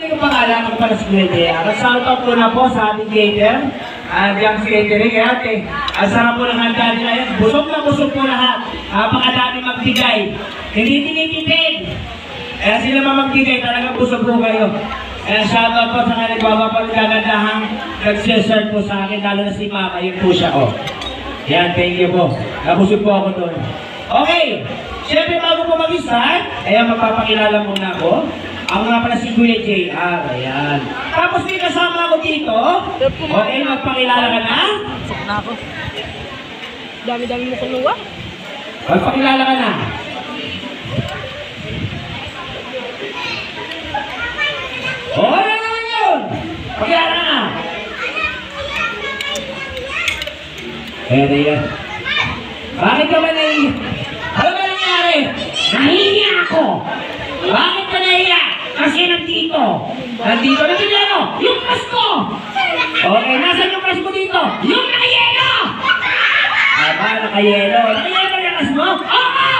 yung pangalan ko pala si Kuya. Shout-out po na po sa ating cater. Diyan si catering, ate. Ang sarap po ng handa nila yan. Busog na busog po lahat. Napakadami magbigay. Hindi tinitipid. Kaya sila magbigay, talagang busog po kayo. Kaya shoutout po sa kanila, bawa po nagagandahang nag-share po sa akin, lalo na si Mama, yun po siya, oh. Yan, thank you po. Nabusog po ako doon. Okay, siyempre bago po mag-start, ayan, magpapakilala muna ako. Ako nga pala si Kuya JR, ayan. Tapos may kasama ako dito. Okay, magpakilala ka na? Sok na ako. Dami-dami mo kunuha. Magpakilala ka na. Oh, ano naman yun? Pakilala ka na. Ayan, ayan. Bakit ka ba nahiya? Ano ba nangyari? Nahiya ako. Bakit ka nahiya? Kasi nandito. Nandito ano? Yung crush ko! Okay, nasan yung crush mo dito? Yung nakayelo! Aba, nakayelo. Nakayelo yung crush mo? Oo!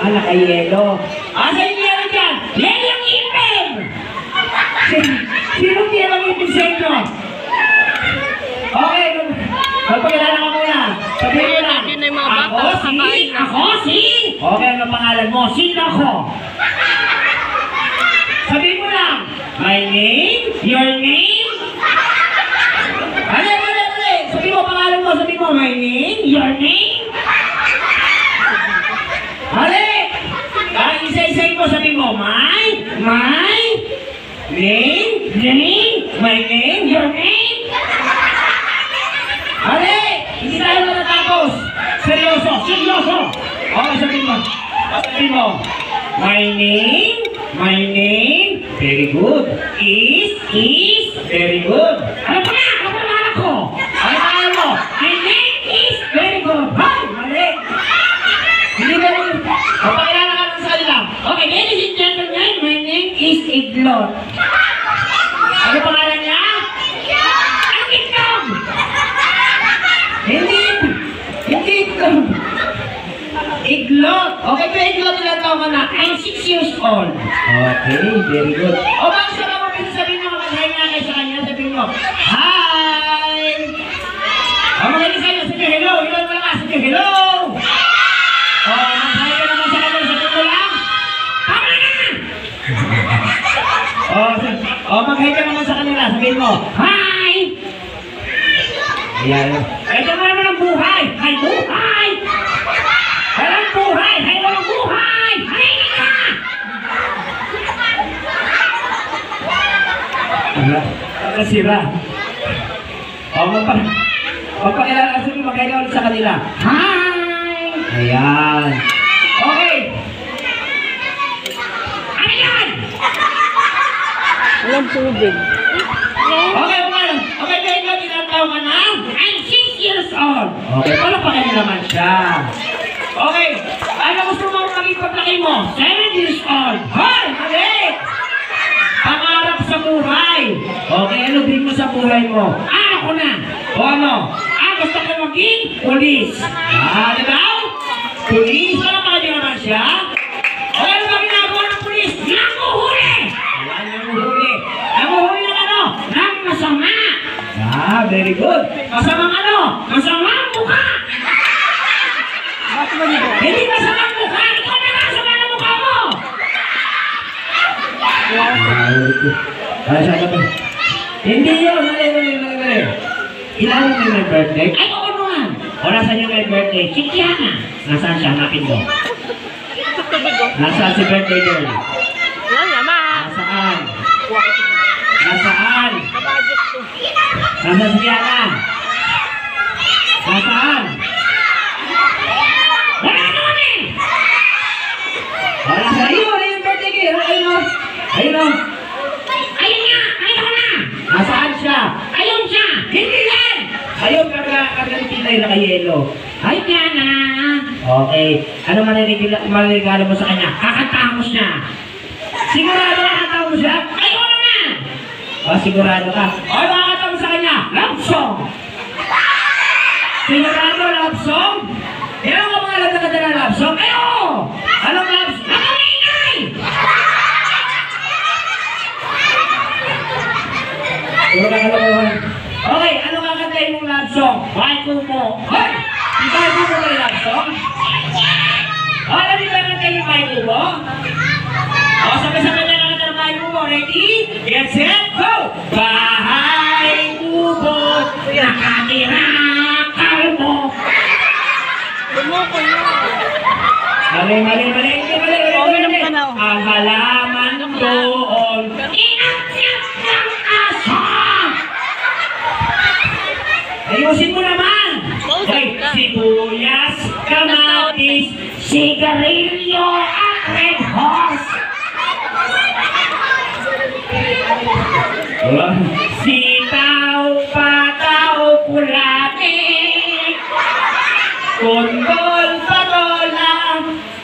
Nakayelo. Asa yung yelo dyan? Yelo yung ipin! Sinong yelo yung ipin sa inyo? Okay, magpakilala ka muna. Sabihin mo lang. Ako si? Okay, ano pangalan mo? Sino ako? Sabihin mo lang. My name? Your name? Mali. Sabihin mo pangalan mo. Sabihin mo, my name? Your name? Mali. Isa-isayin mo. Sabihin mo, my name? My name? Your name? Mali. Hindi tayo matatapos. Seryoso. Okay, sabihin mo. My name, very good. Is, very good. Ano pa nga? Ano pangalan ko? Ano pangalan mo? My name is very good. Hoy, mali. Hindi ba rin? Pakilala ka lang sa kanila. Okay, ladies and gentlemen, my name is Iglot. Ano pangalan niya? Ang Iglot! Hindi Iglot. Iglot. Okay, pero Iglot ilan taon ka na? I'm 6 years old. Okay, very good. O bakit sa mga pwede sabihin mo mag-hi nga kayo sa kanya? Sabihin mo, hi! O magaling sa'yo, sabihin hello. Hello mo lang ka, sabihin hello! O mag-hi ka naman sa kanya, sabihin mo lang. Tama na! O mag-hi ka naman sa kanila, sabihin mo, hi! Ayan. Ito mo naman ang buhay! Hi, buhay! Walang buhay! Hay, walang buhay! Hay ka! Nasira. O, magpakilala kasi magkailan ulit sa kanila. Hi! Ayan. Okay. Ano yan? Walang tubig. Okay, kayo ilang taon ka na? I'm 6 years old. Okay, paano pa kayo naman siya? Okay, ano gusto mo maging paglaki mo? 7 years old. Hoy, mali! Pangarap sa buhay. Okay, ano din mo sa buhay mo? Ako na. O ano? Gusto ko maging pulis. Di ba? Pulis? Ano pa kayo naman siya? O ano ba ginagawa ng pulis? Nanguhuli! Nanguhuli. Nanguhuli ng ano? Ng masama. Very good. Masamang ano? Masamang mukha. Hindi masamang mukha. Ikaw na nga sama ng mukha mo. Hindi yun. Mali. Ilan mo may birthday? Ay, oo naman. O nasan yung may birthday? Si Kiana. Nasaan siya? Hanapin mo. Nasaan si birthday girl? Wala naman. Nasaan? Nasaan si Kiana? Nasaan? Wala naman eh! Wala sa iyo! Wala yung birthday girl! Ayun o! Ayun nga! Ayun na! Nasaan siya? Ayun siya! Hindi yan! Ayun kaganti tayo nakayelo. Hi Kiana! Okay. Ano mariregalo mo sa kanya? Kakantahan mo siya! Sigurado kakantahan mo siya? Ayun naman! Sigurado ka? Kakantahan mo sa kanya? Love song! Sigurado love song? Yan ang mga lagdagad na love song? Anong love song? Nakamaingay! Puro ka kalokohan. Okay, ano kakantayin mong love song? Mahal ko mo. Hoy! Ikaw mo mo yung love song? Alam niyo ba kantayin yung mahal ko mo? O, sabay-sabay na nakanta ng mahal ko mo. Ready? Get set, go! Bahay kubo, nakatira kalmo. Lumuko yun. Mali. Ang halaman doon, inakyak ng aso. Ayusin mo naman. Okay, sibuyas, kamatis, sigarilyo, at red horse. Sitaw, pataw, kulati, kundol, patola,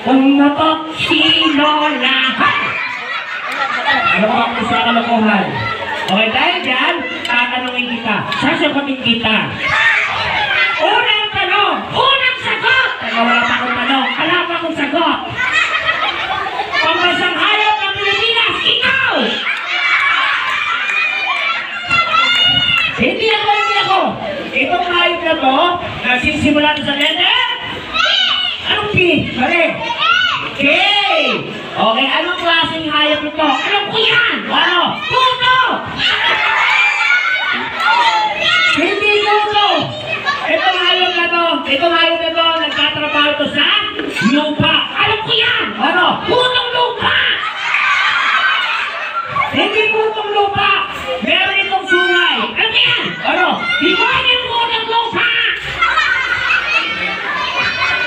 umutok si Lola. Ano ba ako sa kalokohan? Okay, dahil dyan, tatanungin kita. Sasagutin kita. Unang tanong, unang sagot. Teka, wala pa akong tanong. Wala pa akong sagot. Pambansang hayop ng Pilipinas, ikaw! Hindi ako. Itong hayop na to, nagsisimula sa letter? Anong P? Mali. K! Okay, anong klaseng hayop ito? Alam ko yan! Ano? Puto! Hindi puto! Itong hayop na to, nagtatrabaho to sa lupa. Alam ko yan! Ano? Putong lupa! Hindi putong lupa! Meron itong sungay. Alam ko yan! Ano? Iwanin mo ng lupa!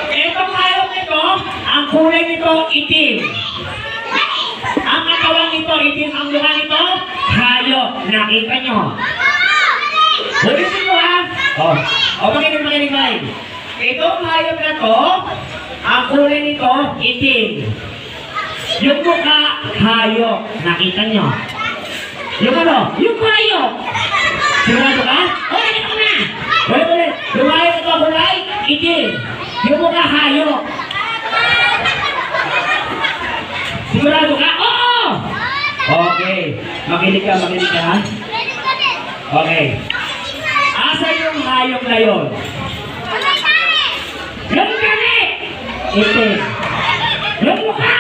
Itong hayop nito, ang kulay nito itim. Ang katawan nito itim, ang mukha nito hayop. Nakita nyo? Ulitin mo ha? Makinig. Itong hayop na to, ang kulay nito itim. Yung mukha hayop. Nakita nyo? Yung ano? Yung hayop. Sigurado ka? Nakita ko na! Ulit. Yung hayop ito kulay itim. Yung mukha hayop. Sigurado ka? Oo! Okay. Makinig ka ha? Okay. Asan yung hayop na yun? Yung gamit! Itim. Yung mukha!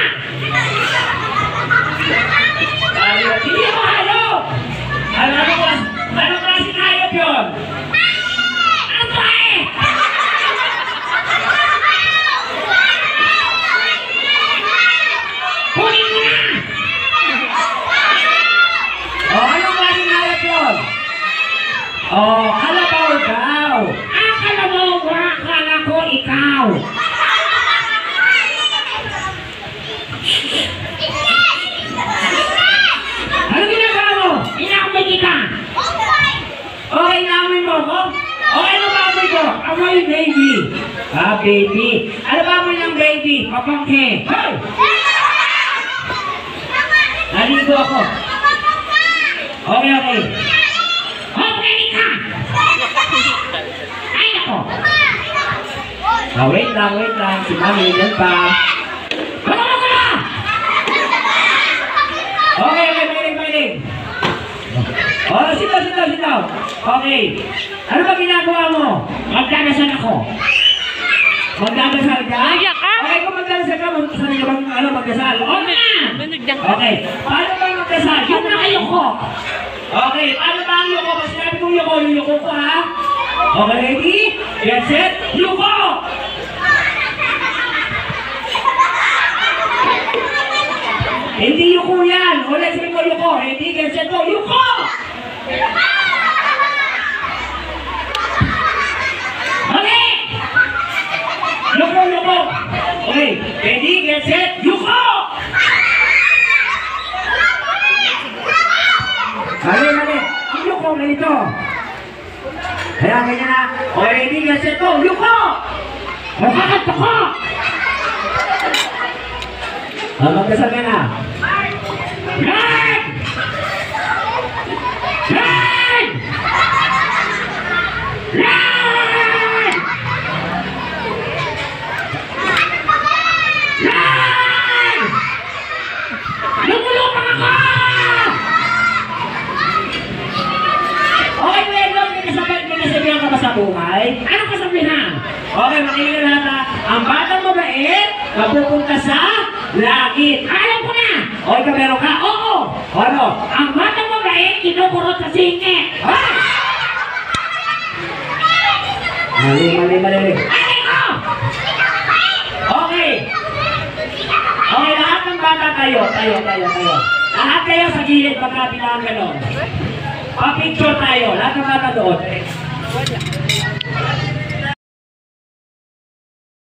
Hayop. Hindi ako hayop! Anong klaseng hayop yun? Ano tayo? Kunin mo na! Anong klaseng hayop yun? Kalabaw daw! Kalabaw ba? Akala ko ikaw! Ano ginagawa mo? Inaamay kita! Okay, inaamay mo ako? Okay, ano ba amoy ko? Amoy baby! Baby! Ano ba amoy ng baby? Papangke! Hey! Naligo ako! Okay! Okay ka! Ay ako! Wait lang. Si Mami, yan pa. Wala! Okay, makinig. Sit down. Okay. Ano ba ginagawa mo? Magdadasal ako. Magdadasal ka? Okay, kung magdadasal ka, magdasal ka bang magdasal? Okay. Paano ba magdasal? Yung nakayoko. Okay, paano ba ang yuko? Pag sinabi kong yuko, yung yuko ko ha? Okay, ready? Get set, yuko! Hindi yuko yan! Ulit sabi ko yuko. Ready, get set, go, yuko! Okay! Yuko! Okay, ready, get set, yuko! Mali. Ang yuko ganito. Kaya ganyan na. O, ready, get set, go, yuko! Magkakatuko! Magkasal ka na. Red! Lumulupang ako! buhay? Ano kasabihan? Okay, makinig na lahat ha. Ang batang mabait, napupunta sa langit. Alam ko na! O, ikaw meron ka? Oo! Ano? Ang batang mabait, kinukurot sa singit. Hoy! Mali. Ay, ko! Okay. Okay, lahat ng bata tayo. Lahat kayo sa gilid, magkabilang gano'n. Pa-picture tayo. Lahat ng bata doon.